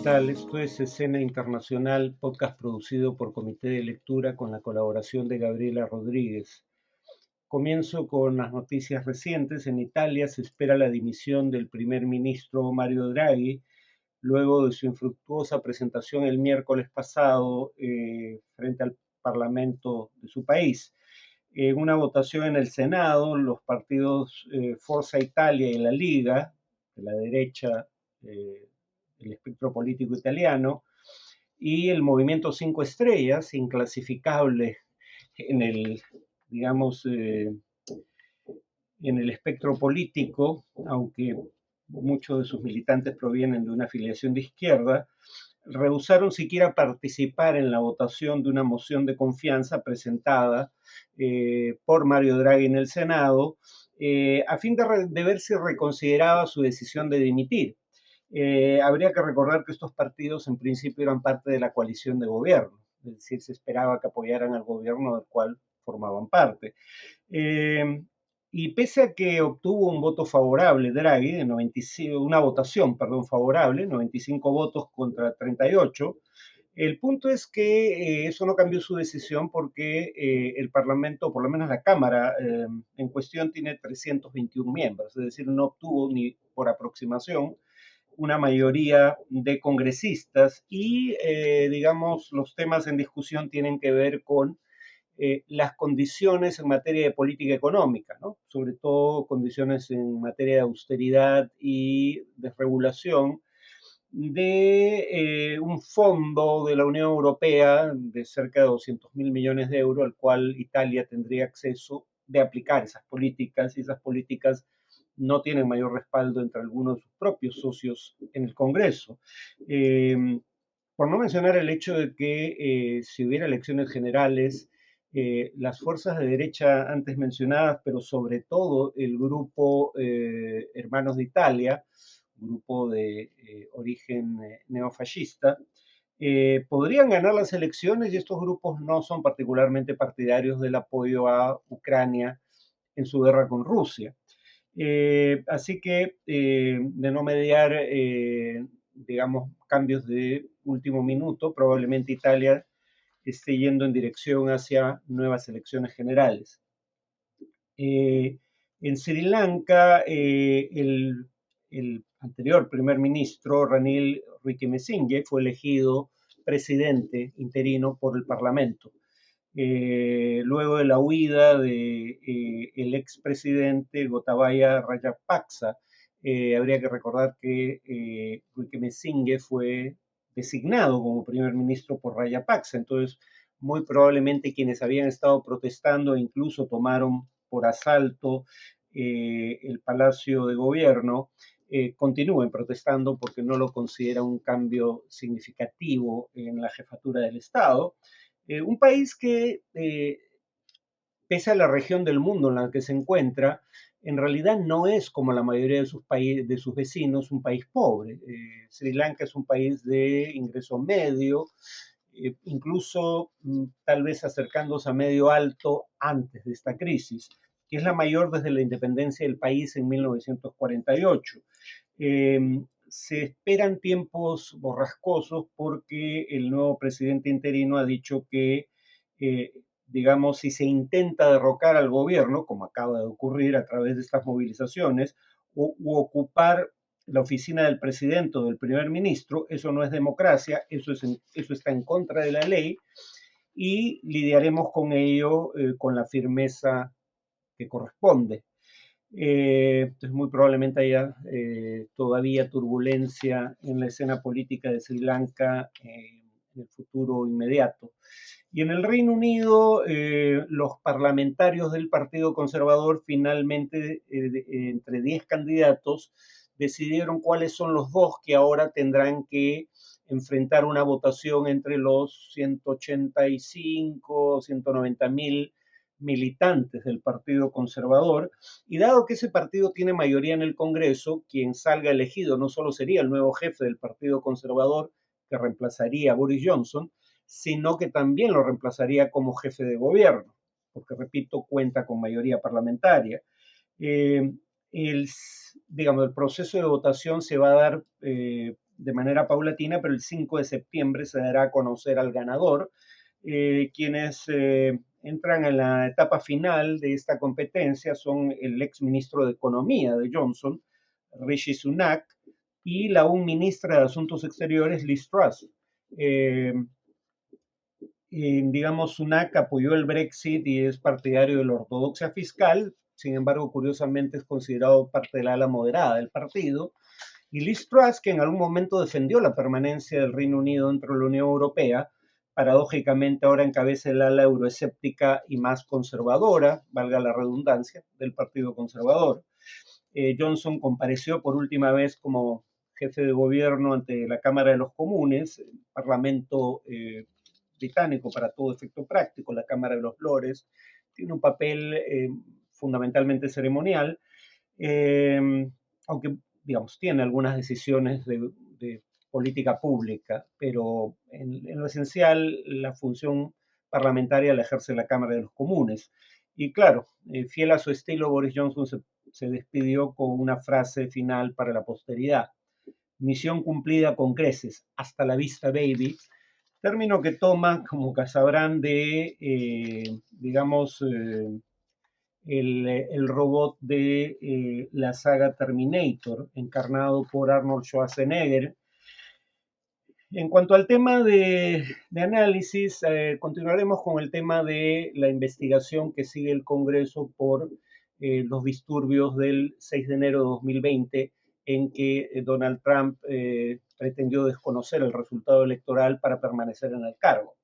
tal? Esto es Escena Internacional, podcast producido por Comité de Lectura con la colaboración de Gabriela Rodríguez. Comienzo con las noticias recientes. En Italia se espera la dimisión del primer ministro Mario Draghi, luego de su infructuosa presentación el miércoles pasado frente al Parlamento de su país. En una votación en el Senado, los partidos Forza Italia y la Liga, de la derecha, el espectro político italiano, y el movimiento Cinco Estrellas, inclasificable en el, digamos, en el espectro político, aunque muchos de sus militantes provienen de una afiliación de izquierda, rehusaron siquiera participar en la votación de una moción de confianza presentada por Mario Draghi en el Senado, a fin de ver si reconsideraba su decisión de dimitir. Habría que recordar que estos partidos en principio eran parte de la coalición de gobierno, es decir, se esperaba que apoyaran al gobierno del cual formaban parte. Y pese a que obtuvo un voto favorable Draghi, de 95, una votación, perdón, favorable, 95 votos contra 38, el punto es que eso no cambió su decisión porque el Parlamento, por lo menos la Cámara en cuestión, tiene 321 miembros, es decir, no obtuvo ni por aproximación una mayoría de congresistas y, digamos, los temas en discusión tienen que ver con las condiciones en materia de política económica, ¿no? Sobre todo condiciones en materia de austeridad y desregulación de un fondo de la Unión Europea de cerca de 200.000 millones de euros, al cual Italia tendría acceso de aplicar esas políticas, y esas políticas no tienen mayor respaldo entre algunos de sus propios socios en el Congreso. Eh, por no mencionar el hecho de que si hubiera elecciones generales, las fuerzas de derecha antes mencionadas, pero sobre todo el grupo Hermanos de Italia, grupo de origen neofascista, podrían ganar las elecciones, y estos grupos no son particularmente partidarios del apoyo a Ucrania en su guerra con Rusia. Así que de no mediar, digamos, cambios de último minuto, probablemente Italia esté yendo en dirección hacia nuevas elecciones generales. En Sri Lanka, el anterior primer ministro, Ranil Wickremesinghe, fue elegido presidente interino por el Parlamento. Luego de la huida de expresidente Gotabaya Rajapaksa, habría que recordar que Wickremesinghe fue designado como primer ministro por Rajapaksa, entonces muy probablemente quienes habían estado protestando e incluso tomaron por asalto el Palacio de Gobierno, continúen protestando porque no lo consideran un cambio significativo en la jefatura del Estado. Un país que, pese a la región del mundo en la que se encuentra, en realidad no es como la mayoría de sus vecinos un país pobre. Sri Lanka es un país de ingreso medio, incluso tal vez acercándose a medio alto antes de esta crisis, que es la mayor desde la independencia del país en 1948. Se esperan tiempos borrascosos porque el nuevo presidente interino ha dicho que, digamos, si se intenta derrocar al gobierno, como acaba de ocurrir a través de estas movilizaciones, u ocupar la oficina del presidente o del primer ministro, eso no es democracia, eso está en contra de la ley, y lidiaremos con ello con la firmeza que corresponde. Entonces muy probablemente haya todavía turbulencia en la escena política de Sri Lanka en el futuro inmediato. Y en el Reino Unido, los parlamentarios del Partido Conservador finalmente, entre 10 candidatos, decidieron cuáles son los dos que ahora tendrán que enfrentar una votación entre los 185, 190 mil militantes del Partido Conservador, y dado que ese partido tiene mayoría en el Congreso, quien salga elegido no solo sería el nuevo jefe del Partido Conservador, que reemplazaría a Boris Johnson, sino que también lo reemplazaría como jefe de gobierno, porque, repito, cuenta con mayoría parlamentaria. Eh, el, digamos, el proceso de votación se va a dar de manera paulatina, pero el 5 de septiembre se dará a conocer al ganador, quienes entran en la etapa final de esta competencia son el ex ministro de Economía de Johnson, Rishi Sunak, y la un ministra de Asuntos Exteriores, Liz Truss. Eh, digamos, Sunak apoyó el Brexit y es partidario de la ortodoxia fiscal, sin embargo, curiosamente es considerado parte del ala moderada del partido. Y Liz Truss, que en algún momento defendió la permanencia del Reino Unido dentro de la Unión Europea, paradójicamente ahora encabeza el ala euroescéptica y más conservadora, valga la redundancia, del Partido Conservador. Johnson compareció por última vez como jefe de gobierno ante la Cámara de los Comunes, el Parlamento británico para todo efecto práctico, la Cámara de los Lores, tiene un papel fundamentalmente ceremonial, aunque, digamos, tiene algunas decisiones de política pública, pero en lo esencial la función parlamentaria la ejerce la Cámara de los Comunes. Y claro, fiel a su estilo, Boris Johnson se despidió con una frase final para la posteridad. Misión cumplida con creces. Hasta la vista, baby. Término que toma, como sabrán, de, digamos, el robot de la saga Terminator, encarnado por Arnold Schwarzenegger. En cuanto al tema de análisis, continuaremos con el tema de la investigación que sigue el Congreso por los disturbios del 6 de enero de 2020, en que Donald Trump pretendió desconocer el resultado electoral para permanecer en el cargo.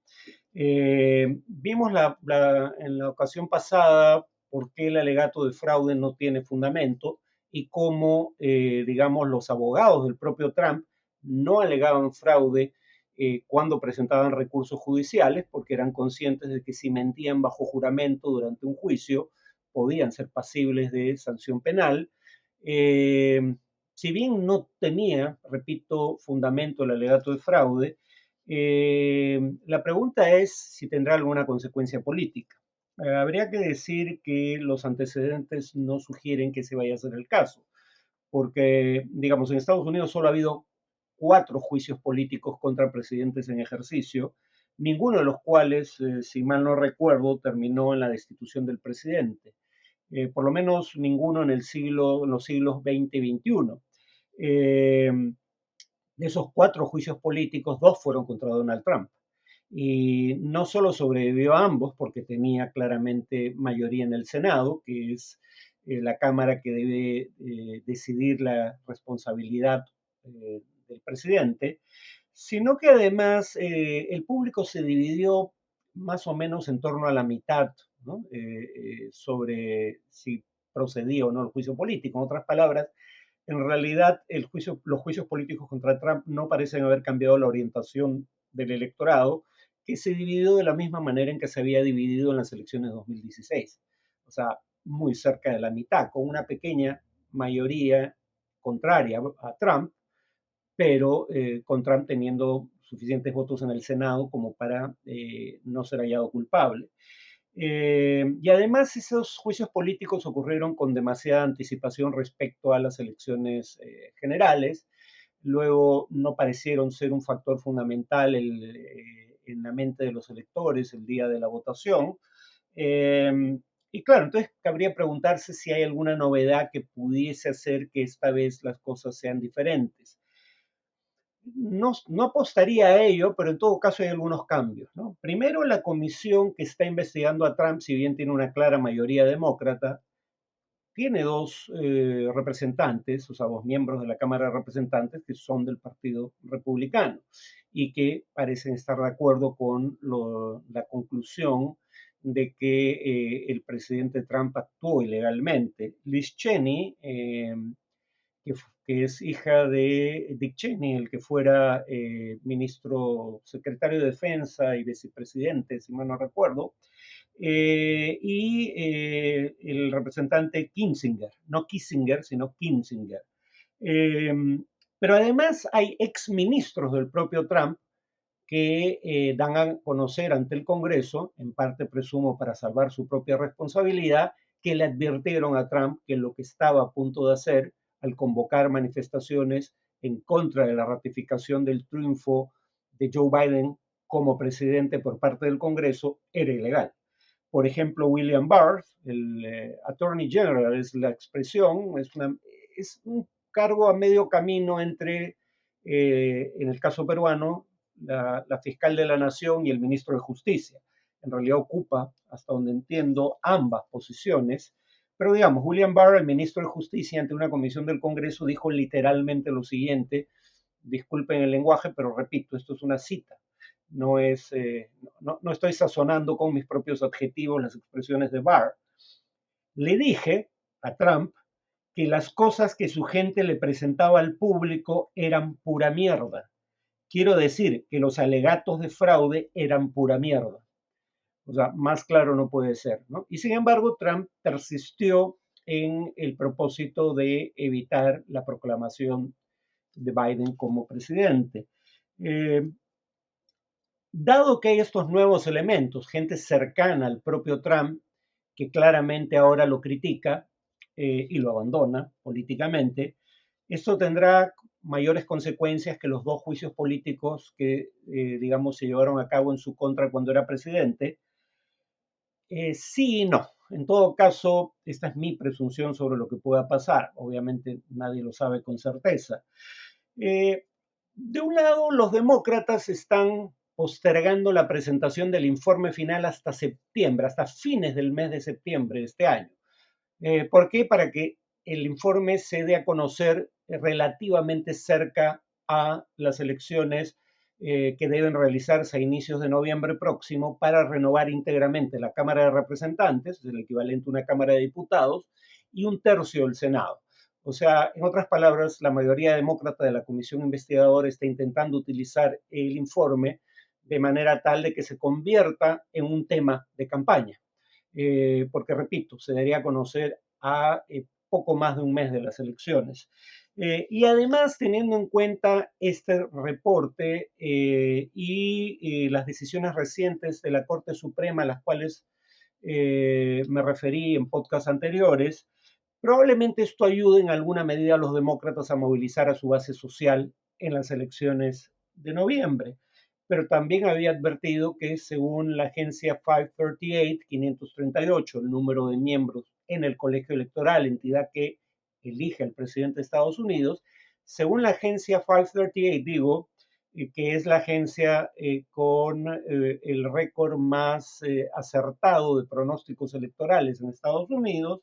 Vimos en la ocasión pasada por qué el alegato de fraude no tiene fundamento y cómo, digamos, los abogados del propio Trump no alegaban fraude cuando presentaban recursos judiciales, porque eran conscientes de que si mentían bajo juramento durante un juicio, podían ser pasibles de sanción penal. Si bien no tenía, repito, fundamento el alegato de fraude, la pregunta es si tendrá alguna consecuencia política. Habría que decir que los antecedentes no sugieren que ese vaya a ser el caso, porque, digamos, en Estados Unidos solo ha habido 4 juicios políticos contra presidentes en ejercicio, ninguno de los cuales, si mal no recuerdo, terminó en la destitución del presidente. Por lo menos ninguno en los siglos XX y XXI. De esos 4 juicios políticos, 2 fueron contra Donald Trump. Y no solo sobrevivió a ambos, porque tenía claramente mayoría en el Senado, que es la Cámara que debe decidir la responsabilidad del presidente, sino que además el público se dividió más o menos en torno a la mitad, ¿no? Sobre si procedía o no el juicio político. En otras palabras, en realidad los juicios políticos contra Trump no parecen haber cambiado la orientación del electorado, que se dividió de la misma manera en que se había dividido en las elecciones de 2016. O sea, muy cerca de la mitad, con una pequeña mayoría contraria a Trump, pero con Trump teniendo suficientes votos en el Senado como para no ser hallado culpable. Y además esos juicios políticos ocurrieron con demasiada anticipación respecto a las elecciones generales. Luego no parecieron ser un factor fundamental en la mente de los electores el día de la votación. Y claro, entonces cabría preguntarse si hay alguna novedad que pudiese hacer que esta vez las cosas sean diferentes. No apostaría a ello, pero en todo caso hay algunos cambios, ¿no? Primero, la comisión que está investigando a Trump, si bien tiene una clara mayoría demócrata, tiene 2 representantes, o sea, 2 miembros de la Cámara de Representantes que son del Partido Republicano y que parecen estar de acuerdo con la conclusión de que el presidente Trump actuó ilegalmente. Liz Cheney, que es hija de Dick Cheney, el que fuera secretario de Defensa y vicepresidente, si mal no recuerdo, y el representante Kinzinger, no Kissinger, sino Kinzinger. Eh, pero además hay exministros del propio Trump que dan a conocer ante el Congreso, en parte presumo para salvar su propia responsabilidad, que le advirtieron a Trump que lo que estaba a punto de hacer al convocar manifestaciones en contra de la ratificación del triunfo de Joe Biden como presidente por parte del Congreso era ilegal. Por ejemplo, William Barr, el Attorney General, es la expresión, es un cargo a medio camino entre, en el caso peruano, la fiscal de la Nación y el ministro de Justicia. En realidad ocupa, hasta donde entiendo, ambas posiciones. Pero digamos, William Barr, el ministro de Justicia, ante una comisión del Congreso, dijo literalmente lo siguiente, disculpen el lenguaje, pero repito, esto es una cita. No estoy sazonando con mis propios adjetivos las expresiones de Barr. Le dije a Trump que las cosas que su gente le presentaba al público eran pura mierda. Quiero decir que los alegatos de fraude eran pura mierda. O sea, más claro no puede ser, ¿no? Y sin embargo, Trump persistió en el propósito de evitar la proclamación de Biden como presidente. Dado que hay estos nuevos elementos, gente cercana al propio Trump, que claramente ahora lo critica y lo abandona políticamente, esto tendrá mayores consecuencias que los dos juicios políticos que, digamos, se llevaron a cabo en su contra cuando era presidente. Sí y no. En todo caso, esta es mi presunción sobre lo que pueda pasar. Obviamente nadie lo sabe con certeza. De un lado, los demócratas están postergando la presentación del informe final hasta septiembre, hasta fines del mes de septiembre de este año. ¿Por qué? Para que el informe se dé a conocer relativamente cerca a las elecciones que deben realizarse a inicios de noviembre próximo para renovar íntegramente la Cámara de Representantes, es el equivalente a una Cámara de Diputados, y un tercio del Senado. O sea, en otras palabras, la mayoría demócrata de la comisión investigadora está intentando utilizar el informe de manera tal de que se convierta en un tema de campaña. Porque, repito, se daría a conocer a poco más de un mes de las elecciones. Y además, teniendo en cuenta este reporte y las decisiones recientes de la Corte Suprema, a las cuales me referí en podcasts anteriores, probablemente esto ayude en alguna medida a los demócratas a movilizar a su base social en las elecciones de noviembre. Pero también había advertido que según la agencia 538, el número de miembros en el colegio electoral, entidad que elige al presidente de Estados Unidos, según la agencia 538, digo, que es la agencia con el récord más acertado de pronósticos electorales en Estados Unidos,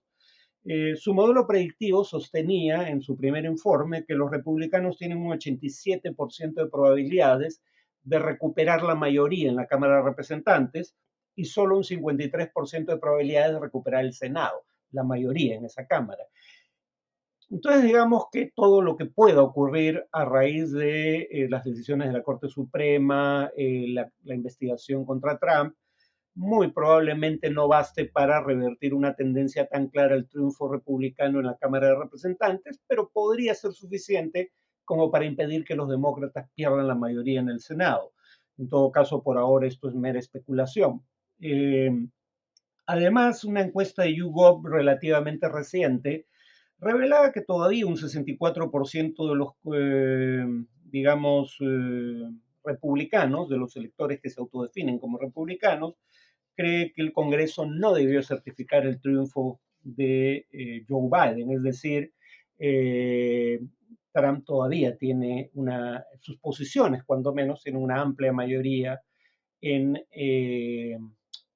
su modelo predictivo sostenía en su primer informe que los republicanos tienen un 87% de probabilidades de recuperar la mayoría en la Cámara de Representantes y solo un 53% de probabilidades de recuperar el Senado, la mayoría en esa Cámara. Entonces, digamos que todo lo que pueda ocurrir a raíz de las decisiones de la Corte Suprema, la investigación contra Trump, muy probablemente no baste para revertir una tendencia tan clara al triunfo republicano en la Cámara de Representantes, pero podría ser suficiente como para impedir que los demócratas pierdan la mayoría en el Senado. En todo caso, por ahora esto es mera especulación. Además, una encuesta de YouGov relativamente reciente revelaba que todavía un 64% de los, digamos, republicanos, de los electores que se autodefinen como republicanos, cree que el Congreso no debió certificar el triunfo de Joe Biden, es decir, Trump todavía tiene sus posiciones, cuando menos, tienen una amplia mayoría en,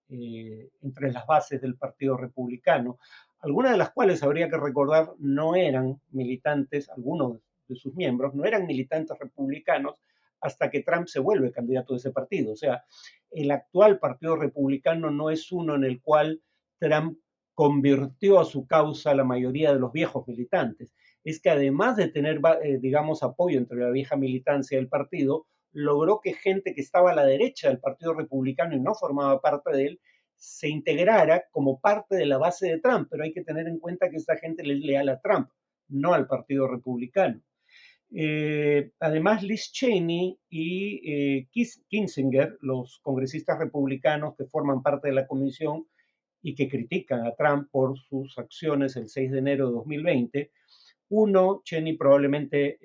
entre las bases del Partido Republicano, algunas de las cuales habría que recordar no eran militantes, algunos de sus miembros no eran militantes republicanos hasta que Trump se vuelve candidato de ese partido. O sea, el actual Partido Republicano no es uno en el cual Trump convirtió a su causa la mayoría de los viejos militantes. Es que además de tener, digamos, apoyo entre la vieja militancia del partido, logró que gente que estaba a la derecha del Partido Republicano y no formaba parte de él, se integrara como parte de la base de Trump. Pero hay que tener en cuenta que esta gente le es leal a Trump, no al Partido Republicano. Además, Liz Cheney y Kinzinger, los congresistas republicanos que forman parte de la comisión y que critican a Trump por sus acciones el 6 de enero de 2020, Uno, Cheney probablemente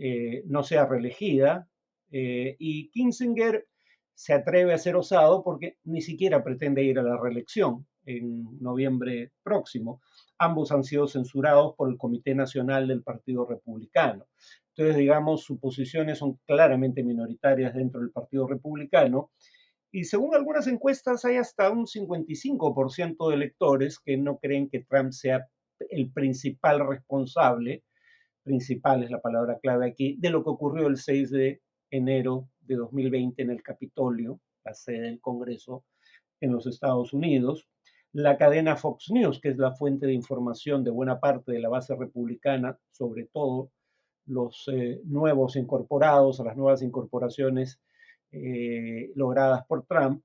no sea reelegida, y Kinzinger se atreve a ser osado porque ni siquiera pretende ir a la reelección en noviembre próximo. Ambos han sido censurados por el Comité Nacional del Partido Republicano. Entonces, digamos, sus posiciones son claramente minoritarias dentro del Partido Republicano. Y según algunas encuestas, hay hasta un 55% de electores que no creen que Trump sea el principal responsable, principal es la palabra clave aquí, de lo que ocurrió el 6 de enero de 2020 en el Capitolio, la sede del Congreso en los Estados Unidos. La cadena Fox News, que es la fuente de información de buena parte de la base republicana, sobre todo los nuevos incorporados, a las nuevas incorporaciones logradas por Trump.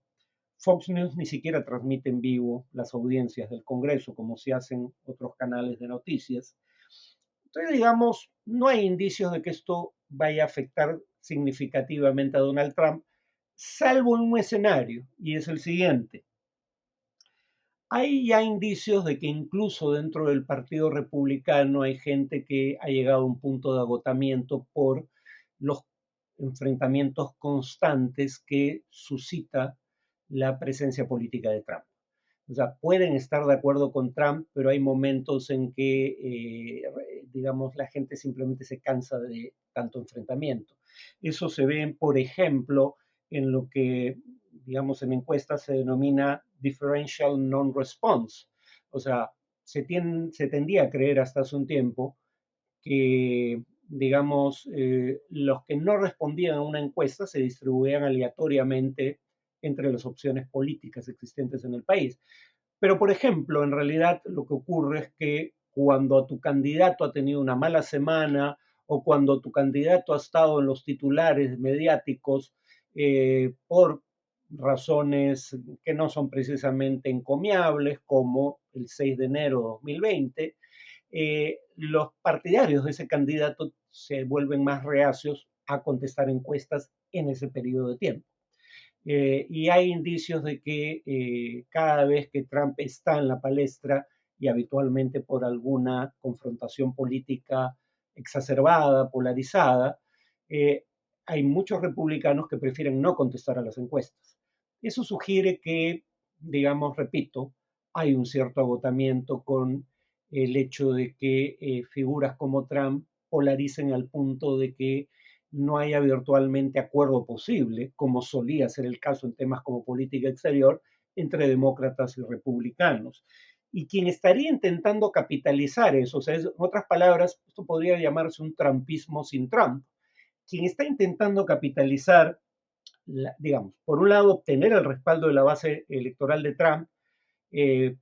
Fox News ni siquiera transmite en vivo las audiencias del Congreso, como se hacen otros canales de noticias. Entonces, digamos, no hay indicios de que esto vaya a afectar significativamente a Donald Trump, salvo en un escenario, y es el siguiente. Hay ya indicios de que incluso dentro del Partido Republicano hay gente que ha llegado a un punto de agotamiento por los enfrentamientos constantes que suscita la presencia política de Trump. O sea, pueden estar de acuerdo con Trump, pero hay momentos en que, digamos, la gente simplemente se cansa de tanto enfrentamiento. Eso se ve, por ejemplo, en lo que, digamos, en encuestas se denomina differential non-response. O sea, se tendía a creer hasta hace un tiempo que, digamos, los que no respondían a una encuesta se distribuían aleatoriamente entre las opciones políticas existentes en el país. Pero, por ejemplo, en realidad lo que ocurre es que cuando tu candidato ha tenido una mala semana o cuando tu candidato ha estado en los titulares mediáticos por razones que no son precisamente encomiables, como el 6 de enero de 2020, los partidarios de ese candidato se vuelven más reacios a contestar encuestas en ese periodo de tiempo. Y hay indicios de que cada vez que Trump está en la palestra y habitualmente por alguna confrontación política exacerbada, polarizada, eh, hay muchos republicanos que prefieren no contestar a las encuestas. Eso sugiere que, digamos, repito, hay un cierto agotamiento con el hecho de que figuras como Trump polaricen al punto de que no haya virtualmente acuerdo posible, como solía ser el caso en temas como política exterior, entre demócratas y republicanos. Y quien estaría intentando capitalizar eso, o sea, en otras palabras, esto podría llamarse un trumpismo sin Trump, quien está intentando capitalizar, digamos, por un lado, obtener el respaldo de la base electoral de Trump, eh,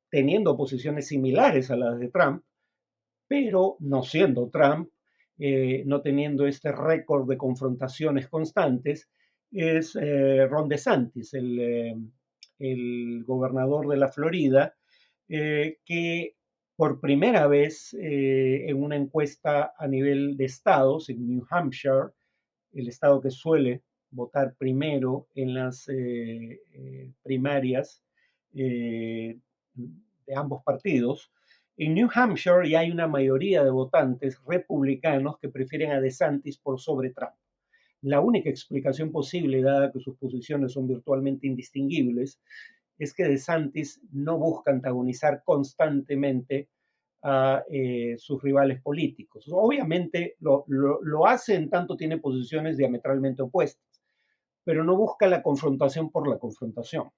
teniendo posiciones similares a las de Trump, pero no siendo Trump, no teniendo este récord de confrontaciones constantes, es Ron DeSantis, el gobernador de la Florida, que por primera vez en una encuesta a nivel de estados, en New Hampshire, el estado que suele votar primero en las primarias de ambos partidos, en New Hampshire ya hay una mayoría de votantes republicanos que prefieren a DeSantis por sobre Trump. La única explicación posible, dada que sus posiciones son virtualmente indistinguibles, es que DeSantis no busca antagonizar constantemente a sus rivales políticos. Obviamente lo hace en tanto tiene posiciones diametralmente opuestas, pero no busca la confrontación por la confrontación.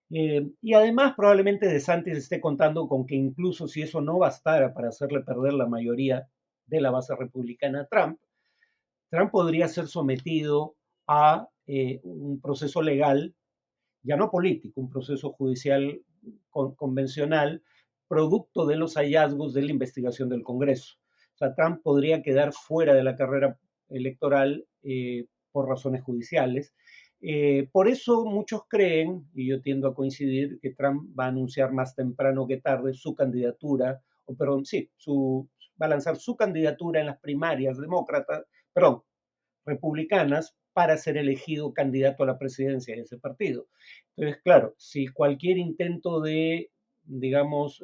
Y además probablemente DeSantis esté contando con que incluso si eso no bastara para hacerle perder la mayoría de la base republicana a Trump, Trump podría ser sometido a un proceso legal, ya no político, un proceso judicial convencional, producto de los hallazgos de la investigación del Congreso. O sea, Trump podría quedar fuera de la carrera electoral por razones judiciales. Por eso muchos creen, y yo tiendo a coincidir, que Trump va a anunciar más temprano que tarde su candidatura, o perdón, sí, va a lanzar su candidatura en las primarias demócratas, perdón, republicanas, para ser elegido candidato a la presidencia de ese partido. Entonces, claro, si cualquier intento de, digamos,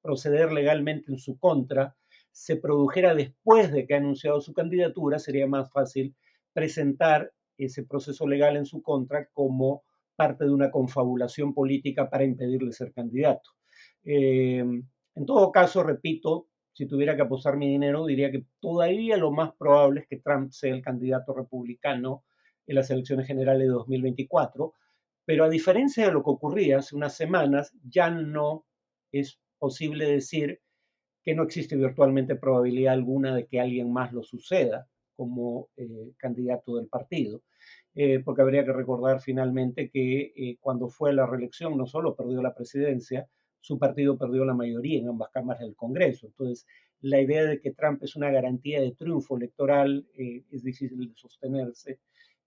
proceder legalmente en su contra se produjera después de que ha anunciado su candidatura, sería más fácil presentar ese proceso legal en su contra como parte de una confabulación política para impedirle ser candidato. En todo caso, repito, si tuviera que apostar mi dinero, diría que todavía lo más probable es que Trump sea el candidato republicano en las elecciones generales de 2024, pero a diferencia de lo que ocurría hace unas semanas, ya no es posible decir que no existe virtualmente probabilidad alguna de que alguien más lo suceda como candidato del partido, porque habría que recordar finalmente que cuando fue a la reelección no solo perdió la presidencia, su partido perdió la mayoría en ambas cámaras del Congreso. Entonces, la idea de que Trump es una garantía de triunfo electoral es difícil de sostenerse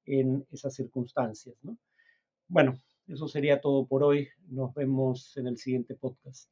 en esas circunstancias, ¿no? Bueno, eso sería todo por hoy. Nos vemos en el siguiente podcast.